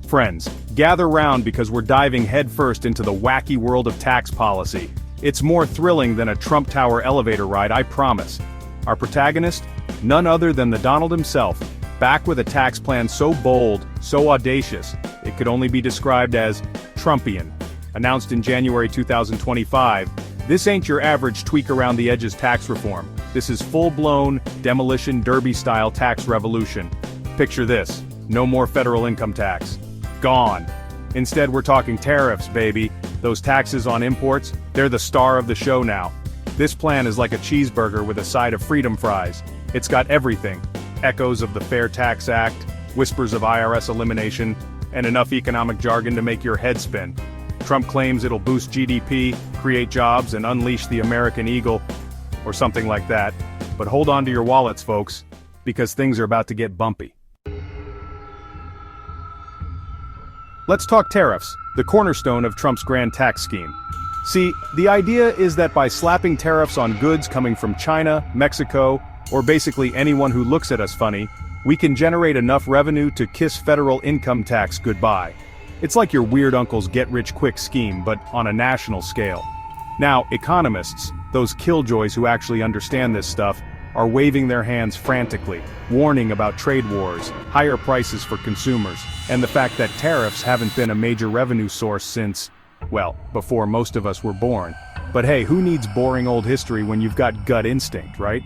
Friends, gather round because we're diving headfirst into the wacky world of tax policy. It's more thrilling than a Trump Tower elevator ride, I promise. Our protagonist? None other than the Donald himself, back with a tax plan so bold, so audacious, it could only be described as Trumpian. Announced in January 2025, this ain't your average tweak-around-the-edges tax reform. This is full-blown, demolition derby-style tax revolution. Picture this: no more federal income tax. Gone. Instead, we're talking tariffs, baby. Those taxes on imports, they're the star of the show now. This plan is like a cheeseburger with a side of freedom fries. It's got everything: echoes of the Fair Tax Act, whispers of IRS elimination, and enough economic jargon to make your head spin. Trump claims it'll boost GDP, create jobs, and unleash the American eagle, or something like that. But hold on to your wallets, folks, because things are about to get bumpy. Let's talk tariffs, the cornerstone of Trump's grand tax scheme. See, the idea is that by slapping tariffs on goods coming from China, Mexico, or basically anyone who looks at us funny, we can generate enough revenue to kiss federal income tax goodbye. It's like your weird uncle's get-rich-quick scheme, but on a national scale. Now, economists, those killjoys who actually understand this stuff, are waving their hands frantically, warning about trade wars, higher prices for consumers, and the fact that tariffs haven't been a major revenue source since, well, before most of us were born. But hey, who needs boring old history when you've got gut instinct, right?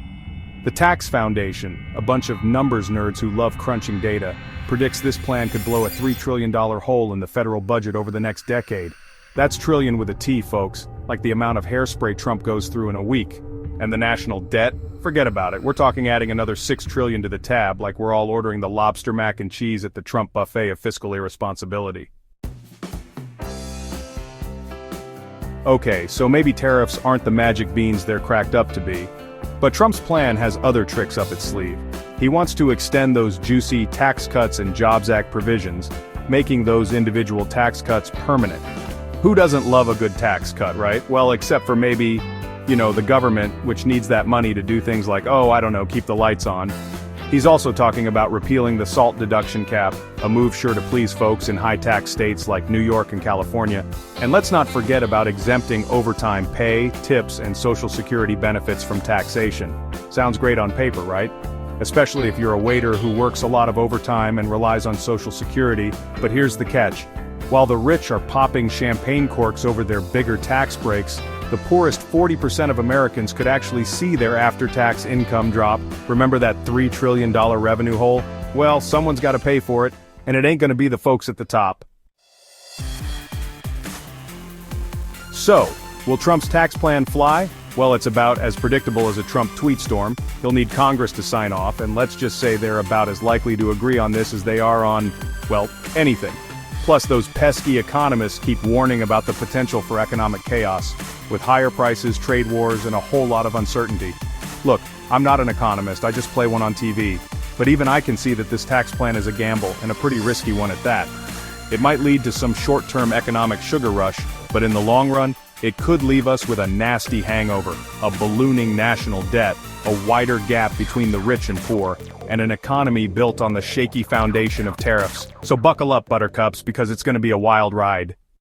The Tax Foundation, a bunch of numbers nerds who love crunching data, predicts this plan could blow a $3 trillion hole in the federal budget over the next decade. That's trillion with a T, folks, like the amount of hairspray Trump goes through in a week. And the national debt? Forget about it. We're talking adding another $6 trillion to the tab, like we're all ordering the lobster mac and cheese at the Trump buffet of fiscal irresponsibility. Okay, so maybe tariffs aren't the magic beans they're cracked up to be. But Trump's plan has other tricks up its sleeve. He wants to extend those juicy Tax Cuts and Jobs Act provisions, making those individual tax cuts permanent. Who doesn't love a good tax cut, right? Well, except for maybe, the government, which needs that money to do things like, keep the lights on. He's also talking about repealing the SALT deduction cap, a move sure to please folks in high-tax states like New York and California. And let's not forget about exempting overtime pay, tips, and Social Security benefits from taxation. Sounds great on paper, right? Especially if you're a waiter who works a lot of overtime and relies on Social Security. But here's the catch. While the rich are popping champagne corks over their bigger tax breaks, the poorest 40% of Americans could actually see their after-tax income drop. Remember that $3 trillion revenue hole? Well, someone's got to pay for it, and it ain't going to be the folks at the top. So, will Trump's tax plan fly? Well, it's about as predictable as a Trump tweet storm. He'll need Congress to sign off, and let's just say they're about as likely to agree on this as they are on, well, anything. Plus, those pesky economists keep warning about the potential for economic chaos, with higher prices, trade wars, and a whole lot of uncertainty. Look, I'm not an economist, I just play one on TV. But even I can see that this tax plan is a gamble, and a pretty risky one at that. It might lead to some short-term economic sugar rush, but in the long run, it could leave us with a nasty hangover, a ballooning national debt, a wider gap between the rich and poor, and an economy built on the shaky foundation of tariffs. So buckle up, buttercups, because it's going to be a wild ride.